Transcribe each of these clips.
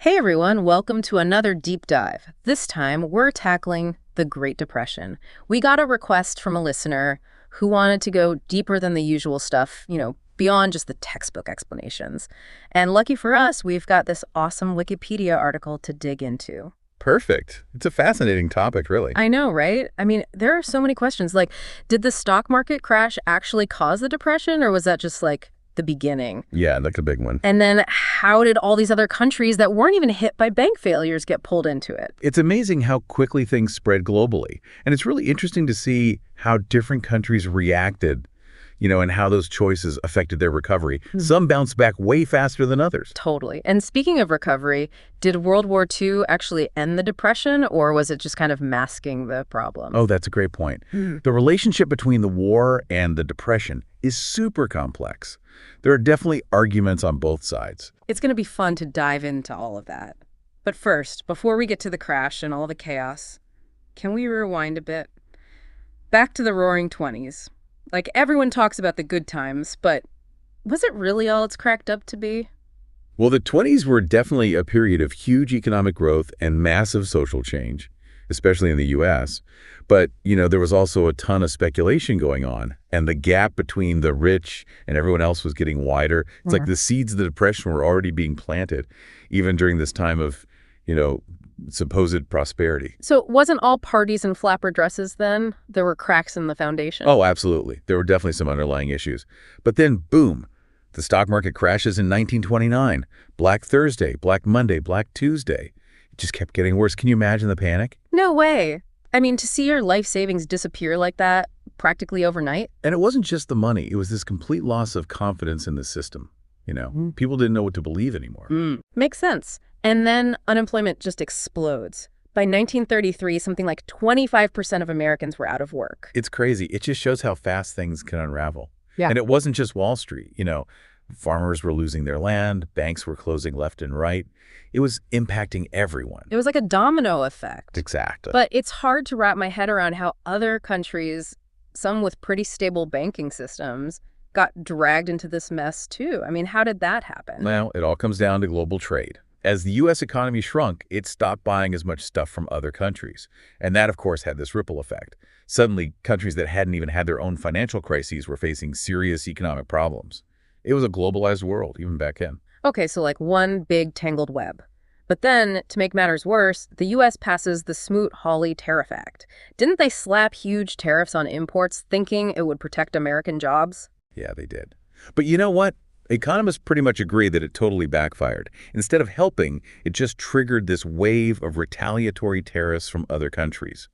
Hey everyone, welcome to another deep dive. This time, we're tackling the Great Depression. We got a request from a listener who wanted to go deeper than the usual stuff, beyond just the textbook explanations. And lucky for us, we've got this awesome Wikipedia article to dig into. Perfect. It's a fascinating topic, really. I know, right? I mean, there are so many questions. Like, did the stock market crash actually cause the depression, or was that just like the beginning? Yeah, like a big one. And then how did all these other countries that weren't even hit by bank failures get pulled into it? It's amazing how quickly things spread globally. And it's really interesting to see how different countries reacted, and how those choices affected their recovery. Some bounced back way faster than others. Totally. And speaking of recovery, did World War II actually end the Depression, or was it just kind of masking the problem? Oh, that's a great point. The relationship between the war and the Depression is super complex. There are definitely arguments on both sides. It's going to be fun to dive into all of that. But first, before we get to the crash and all the chaos, can we rewind a bit? Back to the Roaring '20s. Like, everyone talks about the good times, but was it really all it's cracked up to be? Well, the 20s were definitely a period of huge economic growth and massive social change, especially in the U.S. But, there was also a ton of speculation going on, and the gap between the rich and everyone else was getting wider. It's like the seeds of the Depression were already being planted, even during this time of, supposed prosperity. So it wasn't all parties and flapper dresses then? There were cracks in the foundation? Oh, absolutely. There were definitely some underlying issues. But then, boom, the stock market crashes in 1929. Black Thursday, Black Monday, Black Tuesday. It just kept getting worse. Can you imagine the panic? No way. I mean, to see your life savings disappear like that practically overnight? And it wasn't just the money. It was this complete loss of confidence in the system. People didn't know what to believe anymore. Makes sense. And then unemployment just explodes. By 1933, something like 25% of Americans were out of work. It's crazy. It just shows how fast things can unravel. Yeah. And it wasn't just Wall Street. Farmers were losing their land. Banks were closing left and right. It was impacting everyone. It was like a domino effect. Exactly. But it's hard to wrap my head around how other countries, some with pretty stable banking systems, got dragged into this mess too. I mean, how did that happen? Well, it all comes down to global trade. As the U.S. economy shrunk, it stopped buying as much stuff from other countries. And that, of course, had this ripple effect. Suddenly, countries that hadn't even had their own financial crises were facing serious economic problems. It was a globalized world, even back then. Okay, so like one big tangled web. But then, to make matters worse, the U.S. passes the Smoot-Hawley Tariff Act. Didn't they slap huge tariffs on imports thinking it would protect American jobs? Yeah, they did. But you know what? Economists pretty much agree that it totally backfired. Instead of helping, it just triggered this wave of retaliatory tariffs from other countries.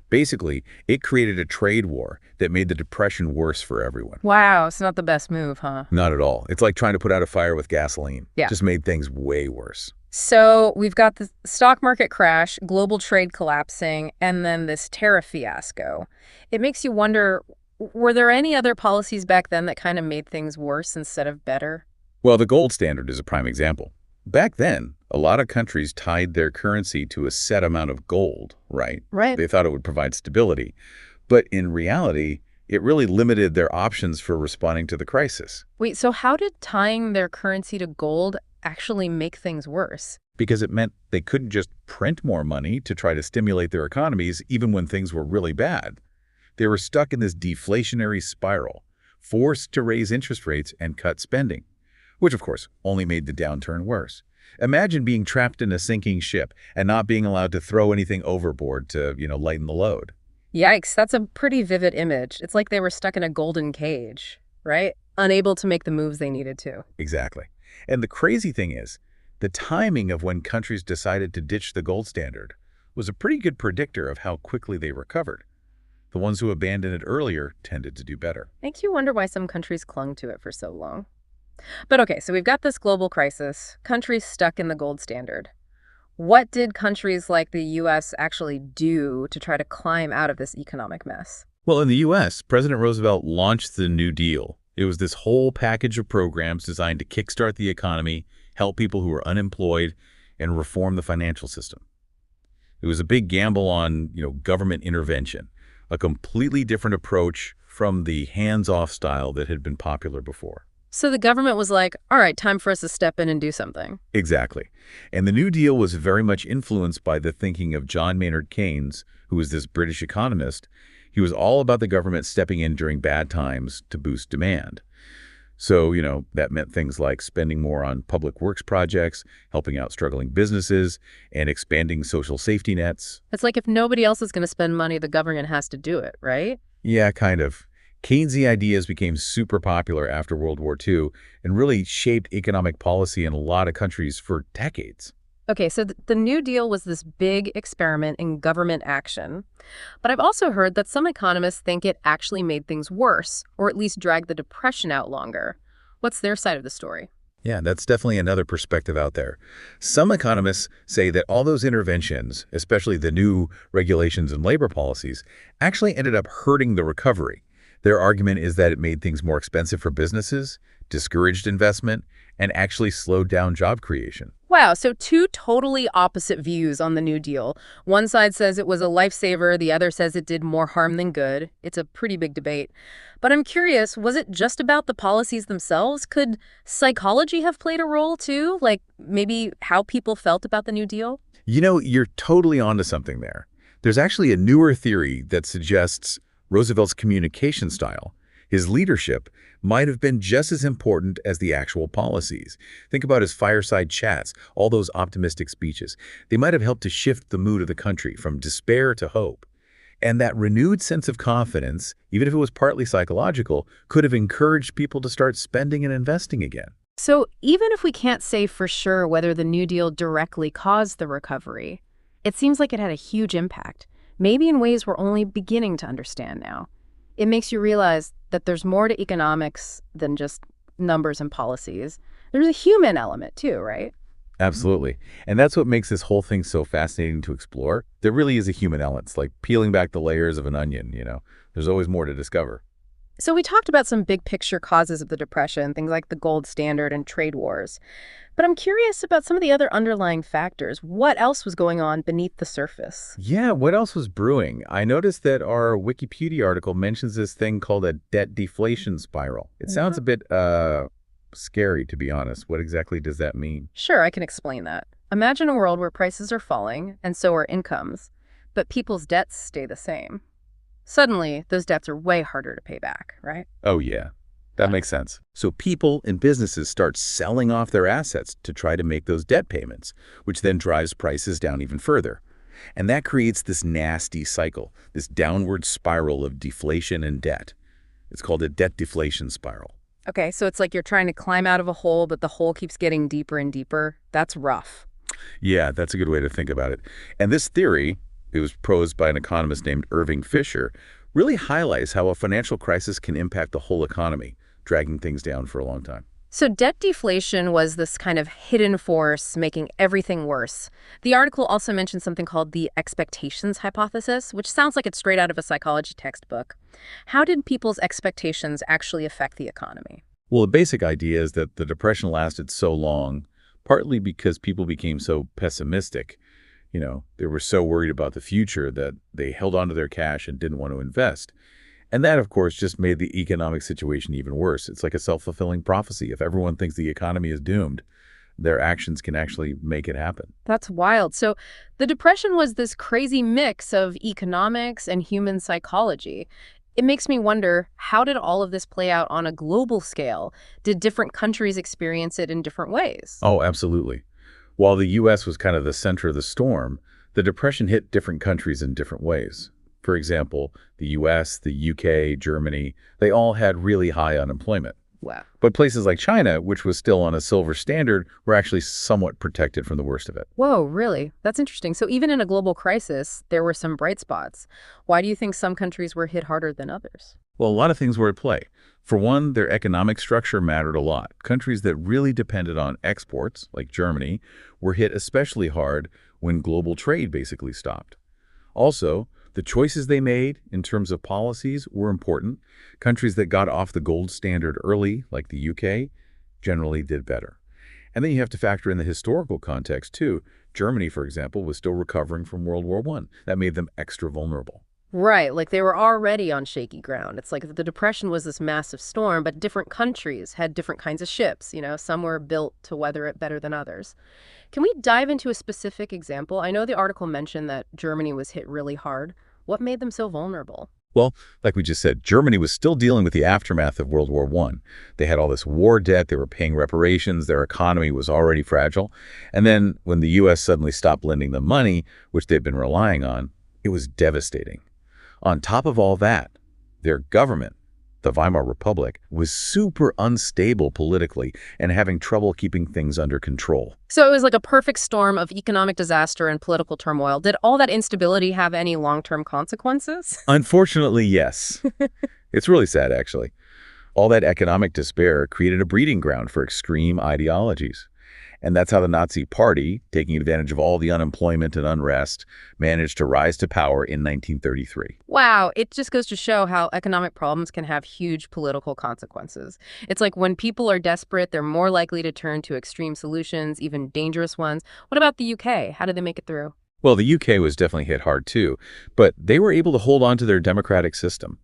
Basically, it created a trade war that made the Depression worse for everyone. Wow, it's not the best move, huh? Not at all. It's like trying to put out a fire with gasoline. Yeah. Just made things way worse. So we've got the stock market crash, global trade collapsing, and then this tariff fiasco. It makes you wonder, were there any other policies back then that kind of made things worse instead of better? Well, the gold standard is a prime example. Back then, a lot of countries tied their currency to a set amount of gold, right? Right. They thought it would provide stability. But in reality, it really limited their options for responding to the crisis. Wait, so how did tying their currency to gold actually make things worse? Because it meant they couldn't just print more money to try to stimulate their economies even when things were really bad. They were stuck in this deflationary spiral, forced to raise interest rates and cut spending, which of course only made the downturn worse. Imagine being trapped in a sinking ship and not being allowed to throw anything overboard to, lighten the load. Yikes, that's a pretty vivid image. It's like they were stuck in a golden cage, right? Unable to make the moves they needed to. Exactly. And the crazy thing is, the timing of when countries decided to ditch the gold standard was a pretty good predictor of how quickly they recovered. The ones who abandoned it earlier tended to do better. Makes you wonder why some countries clung to it for so long. But okay, so we've got this global crisis, countries stuck in the gold standard. What did countries like the U.S. actually do to try to climb out of this economic mess? Well, in the U.S., President Roosevelt launched the New Deal. It was this whole package of programs designed to kickstart the economy, help people who were unemployed, and reform the financial system. It was a big gamble on, government intervention, a completely different approach from the hands-off style that had been popular before. So the government was like, all right, time for us to step in and do something. Exactly. And the New Deal was very much influenced by the thinking of John Maynard Keynes, who was this British economist. He was all about the government stepping in during bad times to boost demand. So, that meant things like spending more on public works projects, helping out struggling businesses, and expanding social safety nets. It's like if nobody else is going to spend money, the government has to do it, right? Yeah, kind of. Keynesian ideas became super popular after World War II and really shaped economic policy in a lot of countries for decades. Okay, so the New Deal was this big experiment in government action. But I've also heard that some economists think it actually made things worse, or at least dragged the Depression out longer. What's their side of the story? Yeah, that's definitely another perspective out there. Some economists say that all those interventions, especially the new regulations and labor policies, actually ended up hurting the recovery. Their argument is that it made things more expensive for businesses, discouraged investment, and actually slowed down job creation. Wow, so two totally opposite views on the New Deal. One side says it was a lifesaver, the other says it did more harm than good. It's a pretty big debate. But I'm curious, was it just about the policies themselves? Could psychology have played a role too? Like maybe how people felt about the New Deal? You're totally onto something there. There's actually a newer theory that suggests Roosevelt's communication style, his leadership, might have been just as important as the actual policies. Think about his fireside chats, all those optimistic speeches. They might have helped to shift the mood of the country from despair to hope. And that renewed sense of confidence, even if it was partly psychological, could have encouraged people to start spending and investing again. So even if we can't say for sure whether the New Deal directly caused the recovery, it seems like it had a huge impact, maybe in ways we're only beginning to understand now. It makes you realize that there's more to economics than just numbers and policies. There's a human element too, right? Absolutely. And that's what makes this whole thing so fascinating to explore. There really is a human element. It's like peeling back the layers of an onion. There's always more to discover. So we talked about some big picture causes of the Depression, things like the gold standard and trade wars. But I'm curious about some of the other underlying factors. What else was going on beneath the surface? Yeah, what else was brewing? I noticed that our Wikipedia article mentions this thing called a debt deflation spiral. It sounds a bit scary, to be honest. What exactly does that mean? Sure, I can explain that. Imagine a world where prices are falling, and so are incomes, but people's debts stay the same. Suddenly, those debts are way harder to pay back, right? Oh, yeah. That makes sense. So people and businesses start selling off their assets to try to make those debt payments, which then drives prices down even further. And that creates this nasty cycle, this downward spiral of deflation and debt. It's called a debt deflation spiral. Okay, so it's like you're trying to climb out of a hole, but the hole keeps getting deeper and deeper. That's rough. Yeah, that's a good way to think about it. And this theory, it was posed by an economist named Irving Fisher, really highlights how a financial crisis can impact the whole economy, dragging things down for a long time. So debt deflation was this kind of hidden force making everything worse. The article also mentioned something called the expectations hypothesis, which sounds like it's straight out of a psychology textbook. How did people's expectations actually affect the economy? Well, the basic idea is that the Depression lasted so long, partly because people became so pessimistic. They were so worried about the future that they held on to their cash and didn't want to invest. And that, of course, just made the economic situation even worse. It's like a self-fulfilling prophecy. If everyone thinks the economy is doomed, their actions can actually make it happen. That's wild. So the Depression was this crazy mix of economics and human psychology. It makes me wonder, how did all of this play out on a global scale? Did different countries experience it in different ways? Oh, absolutely. While the U.S. was kind of the center of the storm, the Depression hit different countries in different ways. For example, the U.S., the U.K., Germany, they all had really high unemployment. Wow. But places like China, which was still on a silver standard, were actually somewhat protected from the worst of it. Whoa, really? That's interesting. So even in a global crisis, there were some bright spots. Why do you think some countries were hit harder than others? Well, a lot of things were at play. For one, their economic structure mattered a lot. Countries that really depended on exports, like Germany, were hit especially hard when global trade basically stopped. Also, the choices they made in terms of policies were important. Countries that got off the gold standard early, like the UK, generally did better. And then you have to factor in the historical context, too. Germany, for example, was still recovering from World War I. That made them extra vulnerable. Right, like they were already on shaky ground. It's like the Depression was this massive storm, but different countries had different kinds of ships. Some were built to weather it better than others. Can we dive into a specific example? I know the article mentioned that Germany was hit really hard. What made them so vulnerable? Well, like we just said, Germany was still dealing with the aftermath of World War I. They had all this war debt, they were paying reparations, their economy was already fragile. And then when the U.S. suddenly stopped lending them money, which they'd been relying on, it was devastating. On top of all that, their government, the Weimar Republic, was super unstable politically and having trouble keeping things under control. So it was like a perfect storm of economic disaster and political turmoil. Did all that instability have any long-term consequences? Unfortunately, yes. It's really sad, actually. All that economic despair created a breeding ground for extreme ideologies. And that's how the Nazi Party, taking advantage of all the unemployment and unrest, managed to rise to power in 1933. Wow, it just goes to show how economic problems can have huge political consequences. It's like when people are desperate, they're more likely to turn to extreme solutions, even dangerous ones. What about the UK? How did they make it through? Well, the UK was definitely hit hard too, but they were able to hold on to their democratic system.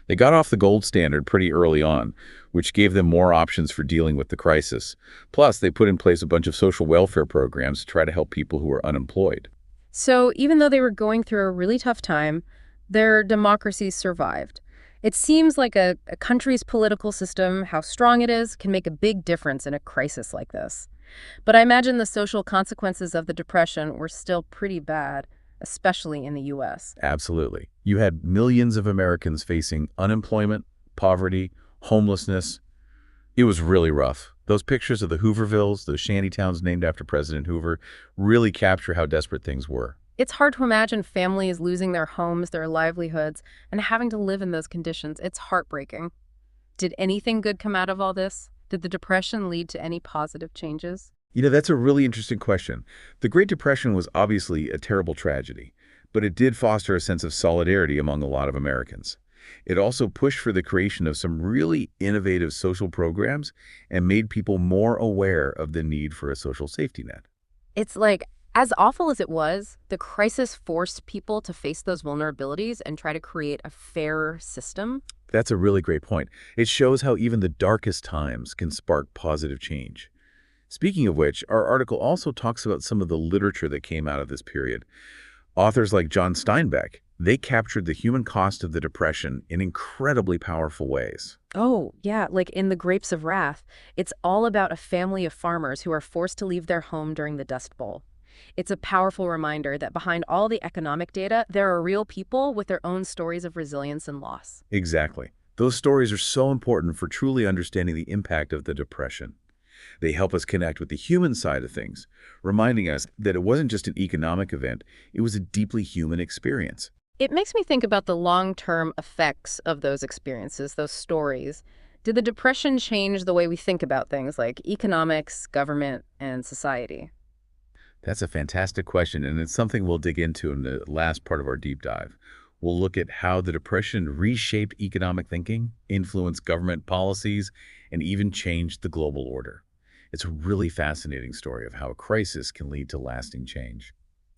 They got off the gold standard pretty early on, which gave them more options for dealing with the crisis. Plus, they put in place a bunch of social welfare programs to try to help people who were unemployed. So even though they were going through a really tough time, their democracy survived. It seems like a country's political system, how strong it is, can make a big difference in a crisis like this. But I imagine the social consequences of the Depression were still pretty bad, especially in the U.S. Absolutely. You had millions of Americans facing unemployment, poverty, homelessness. It was really rough. Those pictures of the Hoovervilles, those shanty towns named after President Hoover, really capture how desperate things were. It's hard to imagine families losing their homes, their livelihoods, and having to live in those conditions. It's heartbreaking. Did anything good come out of all this? Did the Depression lead to any positive changes? That's a really interesting question. The Great Depression was obviously a terrible tragedy, but it did foster a sense of solidarity among a lot of Americans. It also pushed for the creation of some really innovative social programs and made people more aware of the need for a social safety net. It's like, as awful as it was, the crisis forced people to face those vulnerabilities and try to create a fairer system. That's a really great point. It shows how even the darkest times can spark positive change. Speaking of which, our article also talks about some of the literature that came out of this period. Authors like John Steinbeck, they captured the human cost of the Depression in incredibly powerful ways. Oh, yeah, like in The Grapes of Wrath, it's all about a family of farmers who are forced to leave their home during the Dust Bowl. It's a powerful reminder that behind all the economic data, there are real people with their own stories of resilience and loss. Exactly. Those stories are so important for truly understanding the impact of the Depression. They help us connect with the human side of things, reminding us that it wasn't just an economic event, it was a deeply human experience. It makes me think about the long-term effects of those experiences, those stories. Did the Depression change the way we think about things like economics, government, and society? That's a fantastic question, and it's something we'll dig into in the last part of our deep dive. We'll look at how the Depression reshaped economic thinking, influenced government policies, and even changed the global order. It's a really fascinating story of how a crisis can lead to lasting change.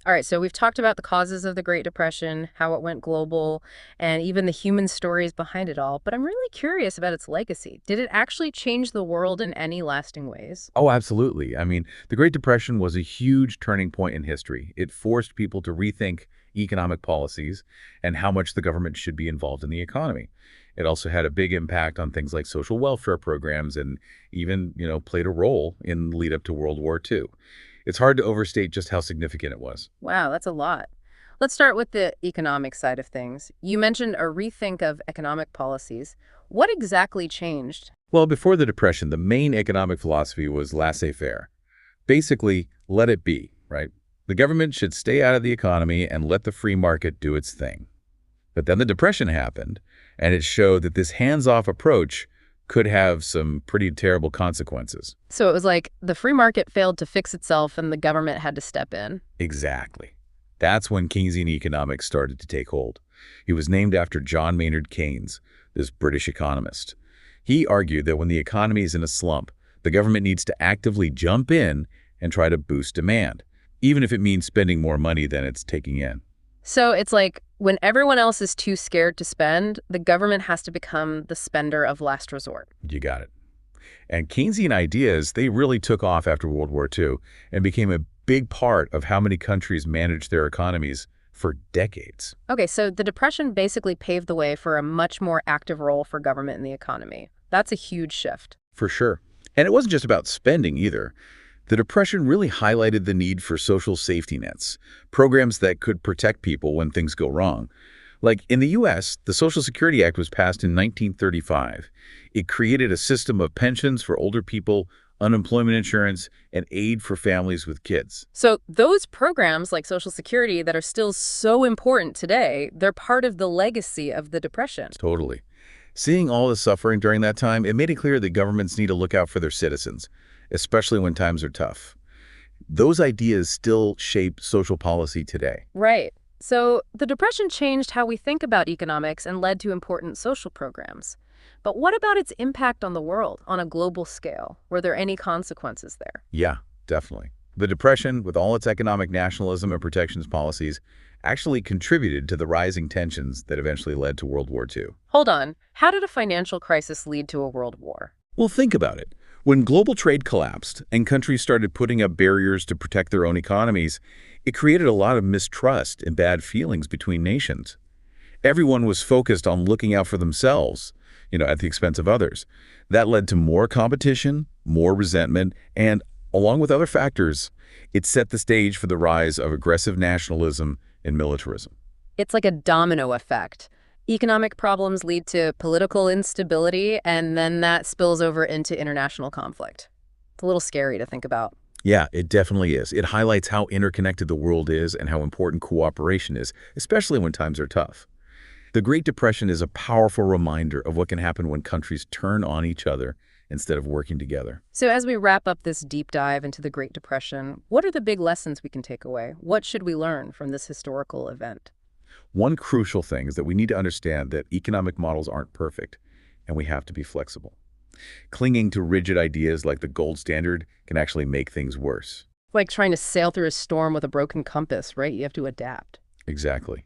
All right, so we've talked about the causes of the Great Depression, how it went global, and even the human stories behind it all. But I'm really curious about its legacy. Did it actually change the world in any lasting ways? Oh, absolutely. The Great Depression was a huge turning point in history. It forced people to rethink economic policies and how much the government should be involved in the economy. It also had a big impact on things like social welfare programs and even, played a role in the lead up to World War II. It's hard to overstate just how significant it was. Wow, that's a lot. Let's start with the economic side of things. You mentioned a rethink of economic policies. What exactly changed? Well, before the Depression, the main economic philosophy was laissez-faire. Basically, let it be, right? The government should stay out of the economy and let the free market do its thing. But then the Depression happened, and it showed that this hands-off approach could have some pretty terrible consequences. So it was like the free market failed to fix itself and the government had to step in. Exactly. That's when Keynesian economics started to take hold. He was named after John Maynard Keynes, this British economist. He argued that when the economy is in a slump, the government needs to actively jump in and try to boost demand, even if it means spending more money than it's taking in. So it's like When everyone else is too scared to spend, the government has to become the spender of last resort. You got it. And Keynesian ideas, they really took off after World War II and became a big part of how many countries managed their economies for decades. Okay, so the Depression basically paved the way for a much more active role for government in the economy. That's a huge shift. For sure. And it wasn't just about spending either. The Depression really highlighted the need for social safety nets, programs that could protect people when things go wrong. Like in the U.S., the Social Security Act was passed in 1935. It created a system of pensions for older people, unemployment insurance, and aid for families with kids. So those programs like Social Security that are still so important today, they're part of the legacy of the Depression. Totally. Seeing all the suffering during that time, it made it clear that governments need to look out for their citizens, especially when times are tough. Those ideas still shape social policy today. Right. So the Depression changed how we think about economics and led to important social programs. But what about its impact on the world on a global scale? Were there any consequences there? Yeah, definitely. The Depression, with all its economic nationalism and protectionist policies, actually contributed to the rising tensions that eventually led to World War II. Hold on. How did a financial crisis lead to a world war? Well, think about it. When global trade collapsed and countries started putting up barriers to protect their own economies, it created a lot of mistrust and bad feelings between nations. Everyone was focused on looking out for themselves, at the expense of others. That led to more competition, more resentment, and, along with other factors, it set the stage for the rise of aggressive nationalism and militarism. It's like a domino effect. Economic problems lead to political instability, and then that spills over into international conflict. It's a little scary to think about. Yeah, it definitely is. It highlights how interconnected the world is and how important cooperation is, especially when times are tough. The Great Depression is a powerful reminder of what can happen when countries turn on each other instead of working together. So as we wrap up this deep dive into the Great Depression, what are the big lessons we can take away? What should we learn from this historical event? One crucial thing is that we need to understand that economic models aren't perfect, and we have to be flexible. Clinging to rigid ideas like the gold standard can actually make things worse. Like trying to sail through a storm with a broken compass, right? You have to adapt. Exactly.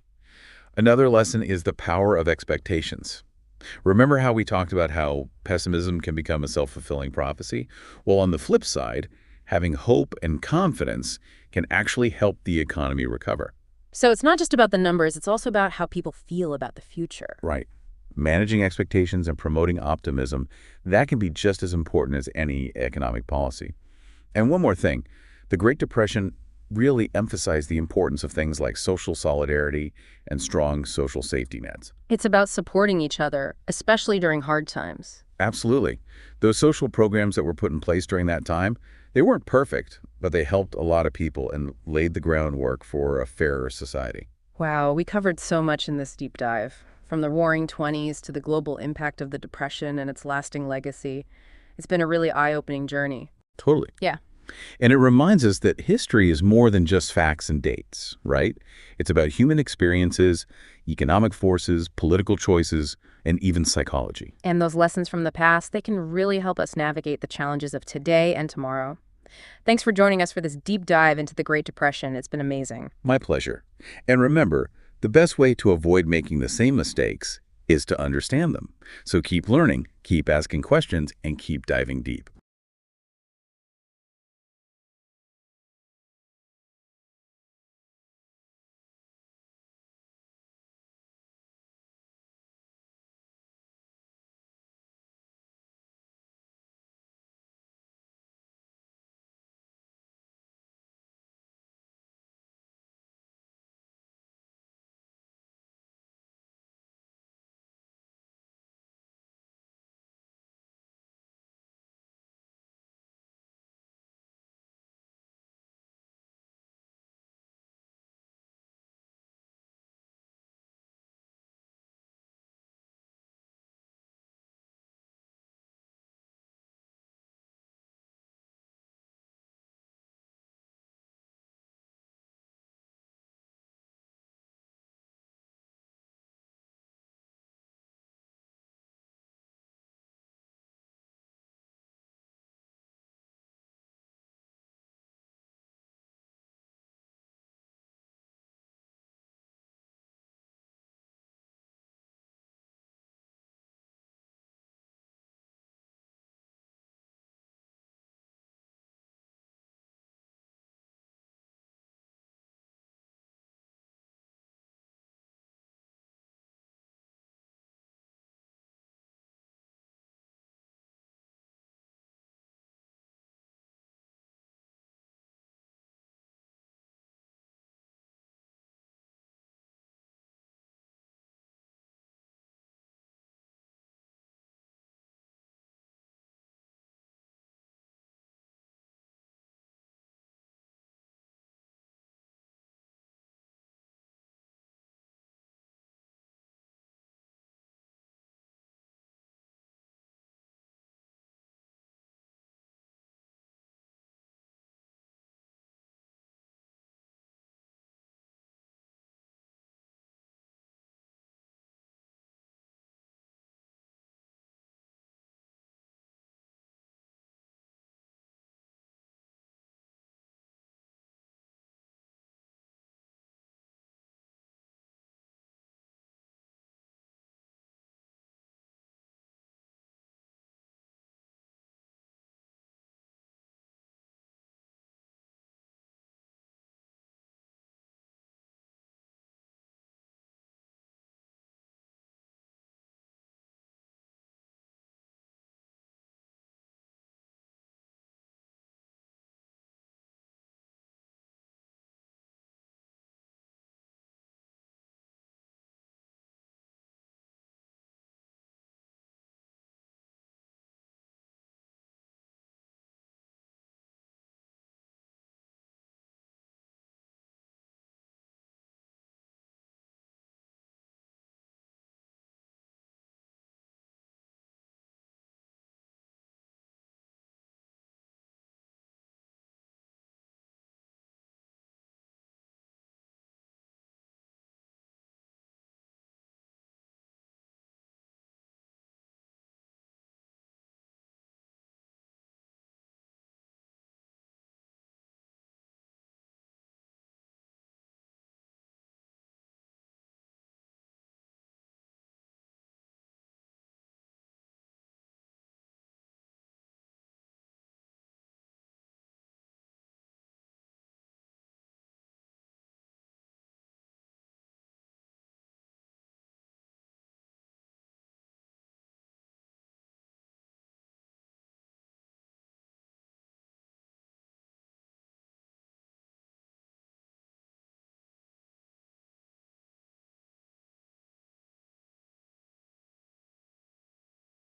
Another lesson is the power of expectations. Remember how we talked about how pessimism can become a self-fulfilling prophecy? Well, on the flip side, having hope and confidence can actually help the economy recover. So it's not just about the numbers, it's also about how people feel about the future. Right. Managing expectations and promoting optimism, that can be just as important as any economic policy. And one more thing, the Great Depression really emphasized the importance of things like social solidarity and strong social safety nets. It's about supporting each other, especially during hard times. Absolutely. Those social programs that were put in place during that time, they weren't perfect, but they helped a lot of people and laid the groundwork for a fairer society. Wow, we covered so much in this deep dive. From the roaring 20s to the global impact of the Depression and its lasting legacy. It's been a really eye-opening journey. Totally. Yeah. And it reminds us that history is more than just facts and dates, right? It's about human experiences, economic forces, political choices, and even psychology. And those lessons from the past, they can really help us navigate the challenges of today and tomorrow. Thanks for joining us for this deep dive into the Great Depression. It's been amazing. My pleasure. And remember, the best way to avoid making the same mistakes is to understand them. So keep learning, keep asking questions, and keep diving deep.